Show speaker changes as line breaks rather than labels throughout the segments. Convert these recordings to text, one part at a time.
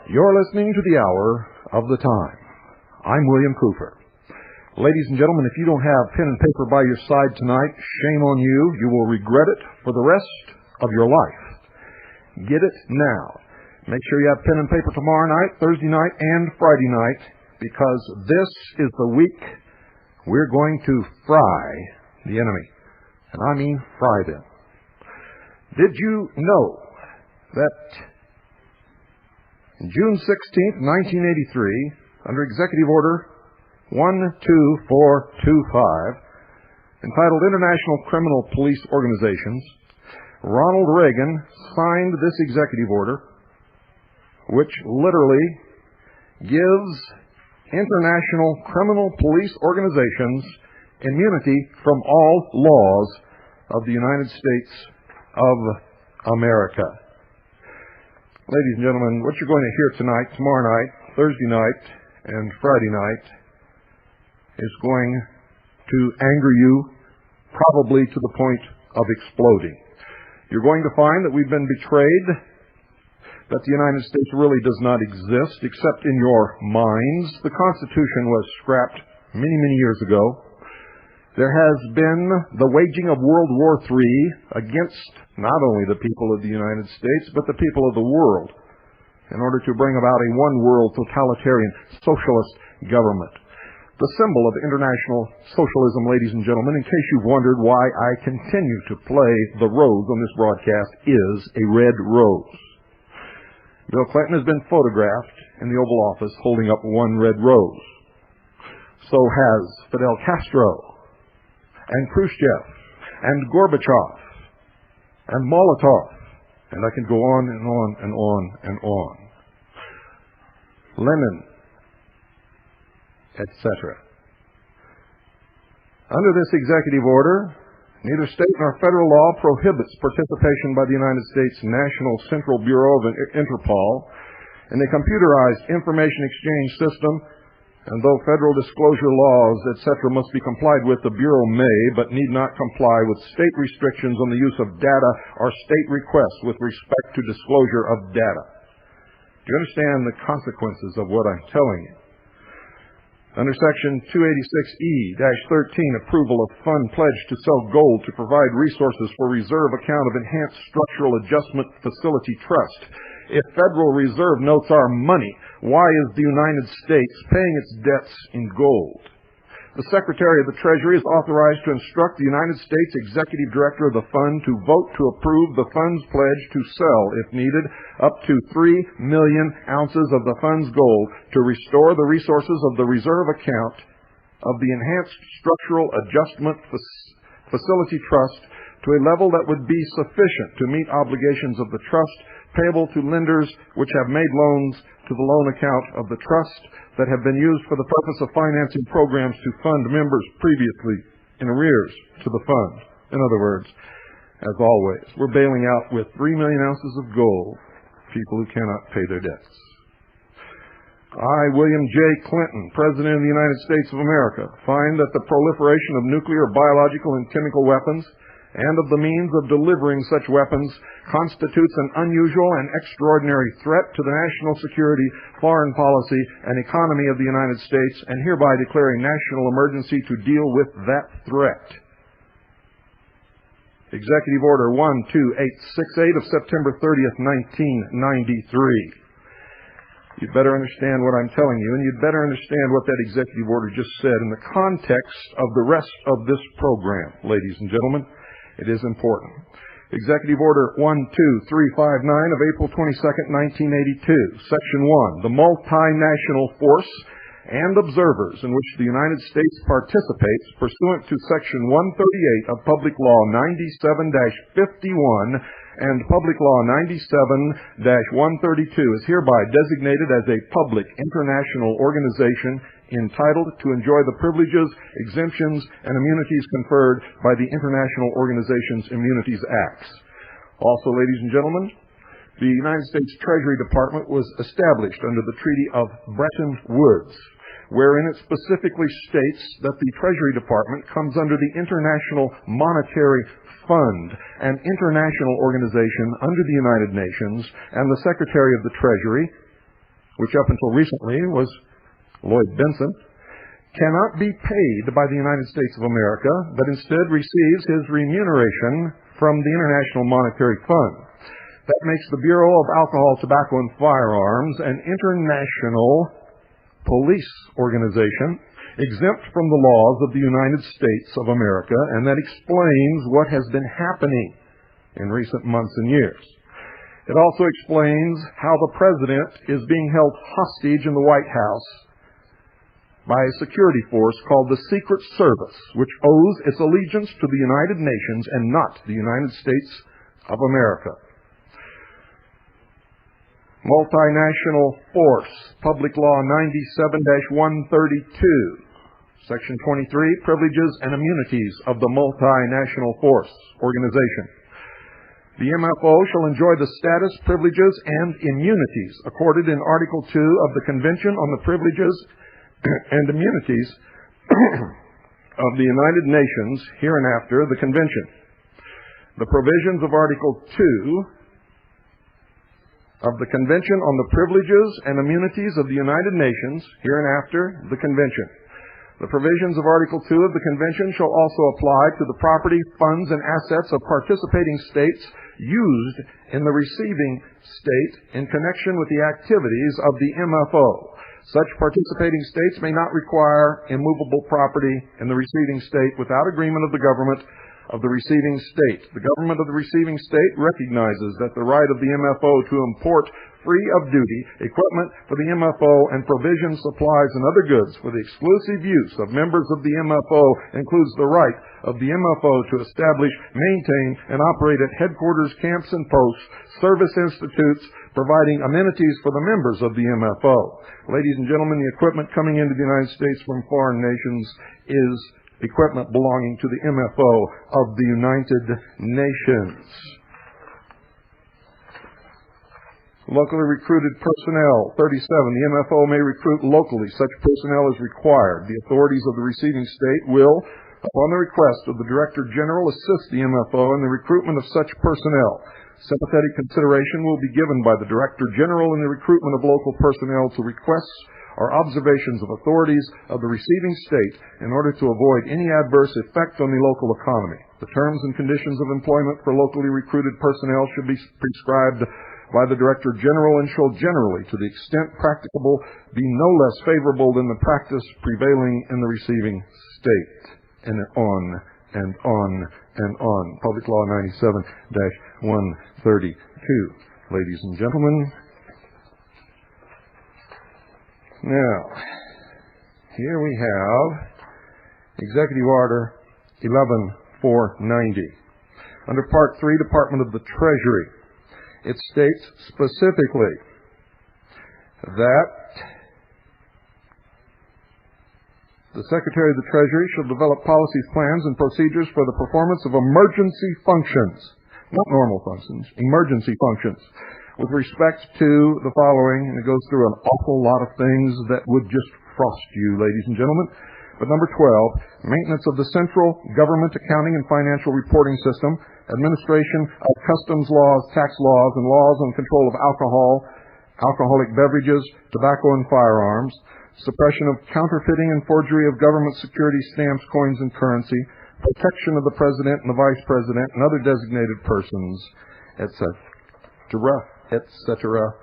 You're listening to the Hour of the Time. I'm William Cooper. Ladies and gentlemen, if you don't have pen and paper by your side tonight, shame on you. You will regret it for the rest of your life. Get it now. Make sure you have pen and paper tomorrow night, Thursday night, and Friday night, because this is the week we're going to fry the enemy. And I mean fry them. Did you know that June 16th, 1983, under Executive Order 12425, entitled International Criminal Police Organizations, Ronald Reagan signed this executive order, which literally gives international criminal police organizations immunity from all laws of the United States of America. Ladies and gentlemen, what you're going to hear tonight, tomorrow night, Thursday night, and Friday night is going to anger you probably to the point of exploding. You're going to find that we've been betrayed, that the United States really does not exist except in your minds. The Constitution was scrapped many, many years ago. There has been the waging of World War III against not only the people of the United States, but the people of the world, in order to bring about a one-world totalitarian socialist government. The symbol of international socialism, ladies and gentlemen, in case you've wondered why I continue to play the rose on this broadcast, is a red rose. Bill Clinton has been photographed in the Oval Office holding up one red rose. So has Fidel Castro, and Khrushchev, and Gorbachev, and Molotov, and I can go on and on and on and on. Lenin, etc. Under this executive order, neither state nor federal law prohibits participation by the United States National Central Bureau of Interpol in the computerized information exchange system. And though federal disclosure laws, etc., must be complied with, the Bureau may, but need not comply with state restrictions on the use of data or state requests with respect to disclosure of data. Do you understand the consequences of what I'm telling you? Under Section 286E-13, approval of fund pledged to sell gold to provide resources for reserve account of Enhanced Structural Adjustment Facility Trust. If Federal Reserve notes are money, why is the United States paying its debts in gold? The Secretary of the Treasury is authorized to instruct the United States Executive Director of the Fund to vote to approve the fund's pledge to sell, if needed, up to 3 million ounces of the fund's gold to restore the resources of the reserve account of the Enhanced Structural Adjustment Facility Trust to a level that would be sufficient to meet obligations of the trust payable to lenders which have made loans to the loan account of the trust that have been used for the purpose of financing programs to fund members previously in arrears to the fund. In other words, as always, we're bailing out with 3 million ounces of gold people who cannot pay their debts. I, William J. Clinton, President of the United States of America, find that the proliferation of nuclear, biological, and chemical weapons and of the means of delivering such weapons constitutes an unusual and extraordinary threat to the national security, foreign policy, and economy of the United States, and hereby declaring national emergency to deal with that threat. Executive Order 12868 of September 30th, 1993. You'd better understand what I'm telling you, and you'd better understand what that executive order just said in the context of the rest of this program, ladies and gentlemen. It is important. Executive Order 12359 of April 22nd, 1982. Section 1. The multinational force and observers in which the United States participates pursuant to Section 138 of Public Law 97-51 and Public Law 97-132 is hereby designated as a public international organization entitled to enjoy the privileges, exemptions, and immunities conferred by the International Organizations Immunities Acts. Also, ladies and gentlemen, the United States Treasury Department was established under the Treaty of Bretton Woods, wherein it specifically states that the Treasury Department comes under the International Monetary Fund, an international organization under the United Nations, and the Secretary of the Treasury, which up until recently was Lloyd Bentsen, cannot be paid by the United States of America, but instead receives his remuneration from the International Monetary Fund. That makes the Bureau of Alcohol, Tobacco, and Firearms an international police organization exempt from the laws of the United States of America, and that explains what has been happening in recent months and years. It also explains how the President is being held hostage in the White House by a security force called the Secret Service, which owes its allegiance to the United Nations and not the United States of America. Multinational Force, Public Law 97-132, Section 23, Privileges and Immunities of the Multinational Force Organization. The MFO shall enjoy the status, privileges, and immunities accorded in Article 2 of the Convention on the Privileges and Immunities of the United Nations, hereinafter the Convention. The provisions of Article 2 of the Convention on the Privileges and Immunities of the United Nations, hereinafter the Convention. The provisions of Article 2 of the Convention shall also apply to the property, funds, and assets of participating states used in the receiving state in connection with the activities of the MFO. Such participating states may not require immovable property in the receiving state without agreement of the government of the receiving state. The government of the receiving state recognizes that the right of the MFO to import free of duty equipment for the MFO and provisions, supplies, and other goods for the exclusive use of members of the MFO includes the right of the MFO to establish, maintain, and operate at headquarters, camps, and posts, service institutes, providing amenities for the members of the MFO. Ladies and gentlemen, the equipment coming into the United States from foreign nations is equipment belonging to the MFO of the United Nations. Locally recruited personnel, 37. The MFO may recruit locally. Such personnel is required. The authorities of the receiving state will, upon the request of the Director General, assist the MFO in the recruitment of such personnel. Sympathetic consideration will be given by the Director General in the recruitment of local personnel to requests or observations of authorities of the receiving state in order to avoid any adverse effect on the local economy. The terms and conditions of employment for locally recruited personnel should be prescribed by the Director General and shall generally, to the extent practicable, be no less favorable than the practice prevailing in the receiving state. And on and on and on. Public Law 97-132. Ladies and gentlemen, now, here we have Executive Order 11490. Under Part 3, Department of the Treasury, it states specifically that the Secretary of the Treasury shall develop policies, plans, and procedures for the performance of emergency functions, not normal functions, emergency functions, with respect to the following, and it goes through an awful lot of things that would just frost you, ladies and gentlemen. But number 12, maintenance of the central government accounting and financial reporting system, administration of customs laws, tax laws, and laws on control of alcohol, alcoholic beverages, tobacco, and firearms, suppression of counterfeiting and forgery of government security stamps, coins, and currency, protection of the President and the Vice President and other designated persons, etc., etc.,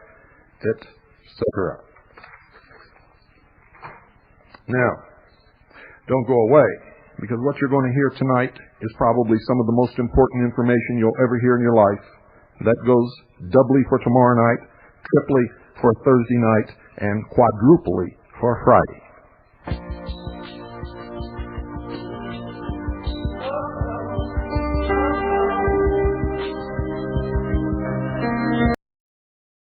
etc. Now, don't go away, because what you're going to hear tonight is probably some of the most important information you'll ever hear in your life. That goes doubly for tomorrow night, triply for Thursday night, and quadruply for Friday.